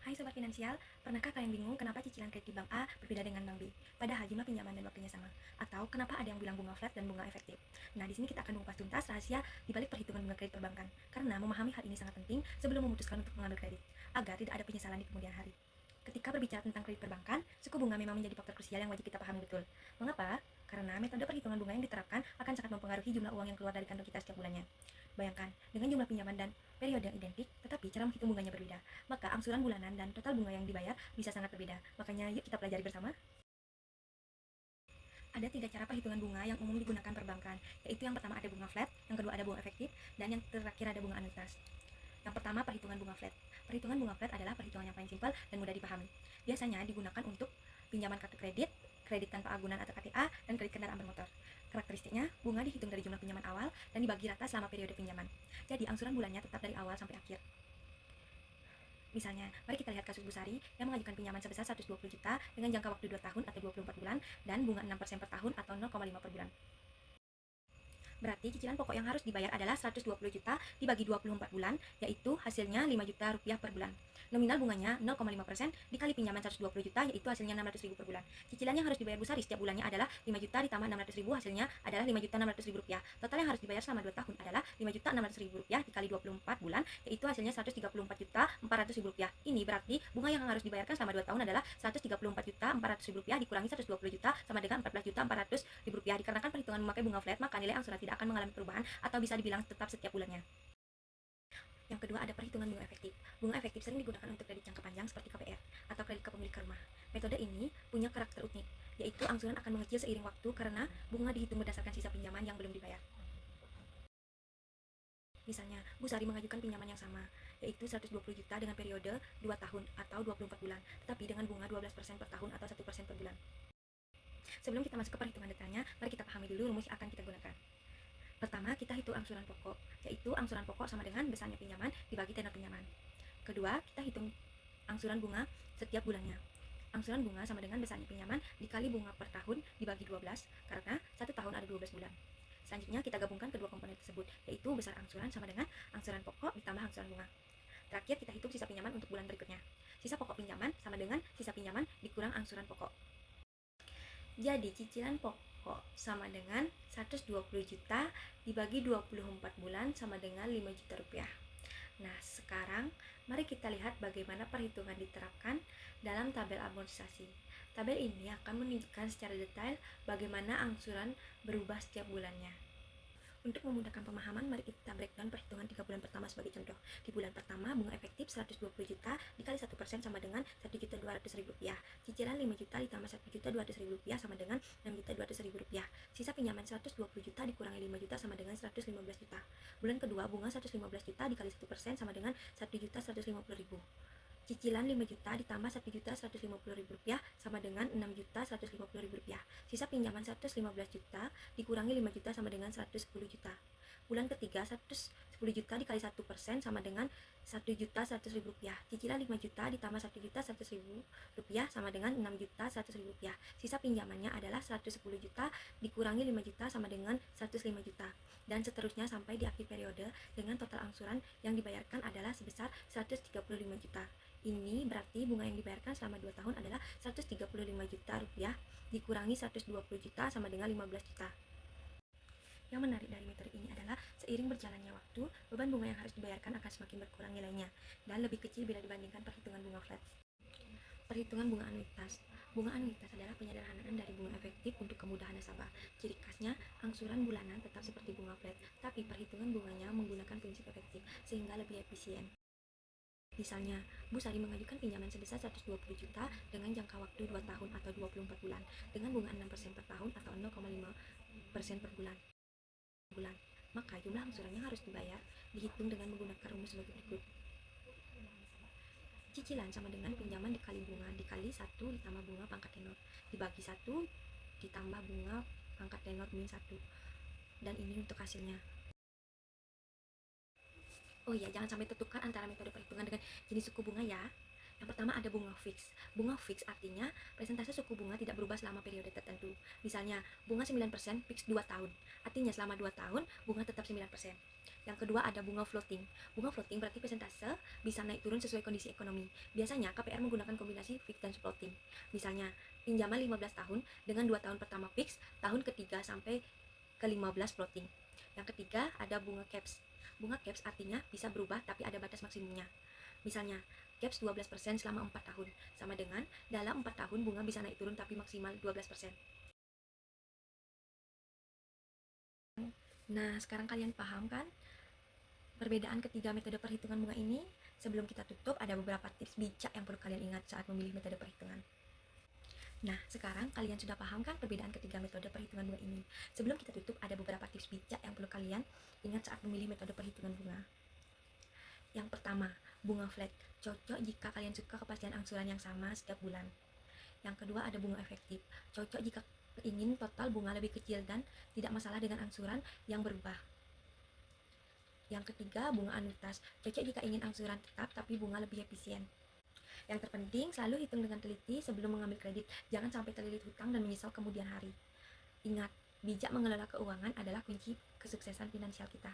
Hai Sobat Finansial, pernahkah kalian bingung kenapa cicilan kredit di Bank A berbeda dengan Bank B? Padahal jumlah pinjaman dan waktunya sama. Atau kenapa ada yang bilang bunga flat dan bunga efektif? Nah, di sini kita akan mengupas tuntas rahasia di balik perhitungan bunga kredit perbankan. Karena memahami hal ini sangat penting sebelum memutuskan untuk mengambil kredit, agar tidak ada penyesalan di kemudian hari. Ketika berbicara tentang kredit perbankan, suku bunga memang menjadi faktor krusial yang wajib kita pahami betul. Mengapa? Karena metode perhitungan bunga yang diterapkan akan sangat mempengaruhi jumlah uang yang keluar dari kantong kita setiap bulannya. Bayangkan, dengan jumlah pinjaman dan periode yang identik, tetapi cara menghitung bunganya berbeda, maka angsuran bulanan dan total bunga yang dibayar bisa sangat berbeda. Makanya yuk kita pelajari bersama. Ada 3 cara perhitungan bunga yang umum digunakan perbankan, yaitu yang pertama ada bunga flat, yang kedua ada bunga efektif, dan yang terakhir ada bunga anuitas. Yang pertama, perhitungan bunga flat. Perhitungan bunga flat adalah perhitungan yang paling simpel dan mudah dipahami. Biasanya digunakan untuk pinjaman kartu kredit, kredit tanpa agunan atau KTA, dan kredit kendaraan bermotor. Karakteristiknya, bunga dihitung dari jumlah pinjaman awal dan dibagi rata selama periode pinjaman. Jadi, angsuran bulannya tetap dari awal sampai akhir. Misalnya, mari kita lihat kasus Bu Sari yang mengajukan pinjaman sebesar 120 juta dengan jangka waktu 2 tahun atau 24 bulan dan bunga 6% per tahun atau 0,5 per bulan. Berarti cicilan pokok yang harus dibayar adalah 120 juta dibagi 24 bulan, yaitu hasilnya 5 juta rupiah per bulan. Nominal bunganya 0,5% dikali pinjaman 120 juta, yaitu hasilnya 600 ribu per bulan. Cicilan yang harus dibayar Bu Sari setiap bulannya adalah 5 juta ditambah 600 ribu, hasilnya adalah 5 juta 600 ribu rupiah. Total yang harus dibayar selama 2 tahun adalah 5 juta 600 ribu rupiah dikali 24 bulan, yaitu hasilnya 134 juta 400 ribu rupiah. Ini berarti bunga yang harus dibayarkan selama 2 tahun adalah 134 juta 400 ribu rupiah dikurangi 120 juta sama dengan 14 juta 400 ribu rupiah. Dikarenakan perhitungan memakai bunga flat, maka nilai angsuran tidak akan mengalami perubahan atau bisa dibilang tetap setiap bulannya. Yang kedua ada perhitungan bunga efektif. Bunga efektif sering digunakan untuk kredit jangka panjang seperti KPR atau kredit kepemilikan rumah. Metode ini punya karakter unik, yaitu angsuran akan mengecil seiring waktu karena bunga dihitung berdasarkan sisa pinjaman yang belum dibayar. Misalnya, Bu Sari mengajukan pinjaman yang sama, yaitu 120 juta dengan periode 2 tahun atau 24 bulan, tetapi dengan bunga 12% per tahun atau 1% per bulan. Sebelum kita masuk ke perhitungan detailnya, mari kita pahami dulu rumus yang akan kita gunakan. Pertama, kita hitung angsuran pokok, yaitu angsuran pokok sama dengan besarnya pinjaman dibagi tenor pinjaman. Kedua, kita hitung angsuran bunga setiap bulannya. Angsuran bunga sama dengan besarnya pinjaman dikali bunga per tahun dibagi 12, karena 1 tahun ada 12 bulan. Selanjutnya, kita gabungkan kedua komponen tersebut, yaitu besar angsuran sama dengan angsuran pokok ditambah angsuran bunga. Terakhir, kita hitung sisa pinjaman untuk bulan berikutnya. Sisa pokok pinjaman sama dengan sisa pinjaman dikurang angsuran pokok. Jadi cicilan pokok sama dengan 120 juta dibagi 24 bulan sama dengan 5 juta rupiah. Nah, sekarang mari kita lihat bagaimana perhitungan diterapkan dalam tabel amortisasi. Tabel ini akan menunjukkan secara detail bagaimana angsuran berubah setiap bulannya. Untuk memudahkan pemahaman, mari kita breakdown perhitungan 3 bulan pertama sebagai contoh. Di bulan pertama, bunga efektif 120 juta dikali 1% sama dengan 1.200.000 rupiah. Cicilan 5 juta ditambah 1.200.000 rupiah sama dengan 6.200.000 rupiah. Sisa pinjaman 120 juta dikurangi 5 juta sama dengan 115 juta. Bulan kedua, bunga 115 juta dikali 1% sama dengan 1.150.000. Cicilan 5 juta ditambah 1.150.000 rupiah sama dengan 6.150.000 rupiah. Sisa pinjaman 115 juta dikurangi 5 juta sama dengan 110 juta. Bulan ketiga 110 juta dikali 1% sama dengan 1.100.000 rupiah. Cicilan 5 juta ditambah 1.100.000 rupiah sama dengan 6.100.000 rupiah. Sisa pinjamannya adalah 110 juta dikurangi 5 juta sama dengan 105 juta. Dan seterusnya sampai di akhir periode dengan total angsuran yang dibayarkan adalah sebesar 135 juta. Ini berarti bunga yang dibayarkan selama 2 tahun adalah 135 juta rupiah dikurangi 120 juta sama dengan 15 juta. Yang menarik dari metode ini adalah seiring berjalannya waktu, beban bunga yang harus dibayarkan akan semakin berkurang nilainya dan lebih kecil bila dibandingkan perhitungan bunga flat. Perhitungan bunga anuitas. Bunga anuitas adalah penyederhanaan dari bunga efektif untuk kemudahan nasabah. Ciri khasnya, angsuran bulanan tetap seperti bunga flat, tapi perhitungan bunganya menggunakan prinsip efektif sehingga lebih efisien. Misalnya, Bu Sari mengajukan pinjaman sebesar 120 juta dengan jangka waktu 2 tahun atau 24 bulan dengan bunga 6% per tahun atau 0,5% per bulan. Maka jumlah angsuran yang harus dibayar dihitung dengan menggunakan rumus sebagai berikut. Cicilan sama dengan pinjaman dikali bunga dikali 1 ditambah bunga pangkat tenor dibagi 1 ditambah bunga pangkat tenor min 1. Dan ini untuk hasilnya. Oh iya, jangan sampai tertukar antara metode perhitungan dengan jenis suku bunga ya. Yang pertama ada bunga fix. Bunga fix artinya persentase suku bunga tidak berubah selama periode tertentu. Misalnya, bunga 9% fix 2 tahun. Artinya selama 2 tahun bunga tetap 9%. Yang kedua ada bunga floating. Bunga floating berarti persentase bisa naik turun sesuai kondisi ekonomi. Biasanya KPR menggunakan kombinasi fix dan floating. Misalnya, pinjaman 15 tahun dengan 2 tahun pertama fix, tahun ketiga sampai ke-15 floating. Yang ketiga ada bunga caps. Bunga caps artinya bisa berubah tapi ada batas maksimumnya. Misalnya, caps 12% selama 4 tahun, sama dengan dalam 4 tahun bunga bisa naik turun tapi maksimal 12%. Nah, sekarang kalian paham kan perbedaan ketiga metode perhitungan bunga ini? Sebelum kita tutup, ada beberapa tips bijak yang perlu kalian ingat saat memilih metode perhitungan. Nah, sekarang kalian sudah paham kan perbedaan ketiga metode perhitungan bunga ini? Sebelum kita tutup, ada beberapa tips bijak yang perlu kalian ingat saat memilih metode perhitungan bunga. Yang pertama, bunga flat. Cocok jika kalian suka kepastian angsuran yang sama setiap bulan. Yang kedua ada bunga efektif. Cocok jika ingin total bunga lebih kecil dan tidak masalah dengan angsuran yang berubah. Yang ketiga, bunga anuitas. Cocok jika ingin angsuran tetap tapi bunga lebih efisien. Yang terpenting, selalu hitung dengan teliti sebelum mengambil kredit. Jangan sampai terlilit hutang dan menyesal kemudian hari. Ingat, bijak mengelola keuangan adalah kunci kesuksesan finansial kita.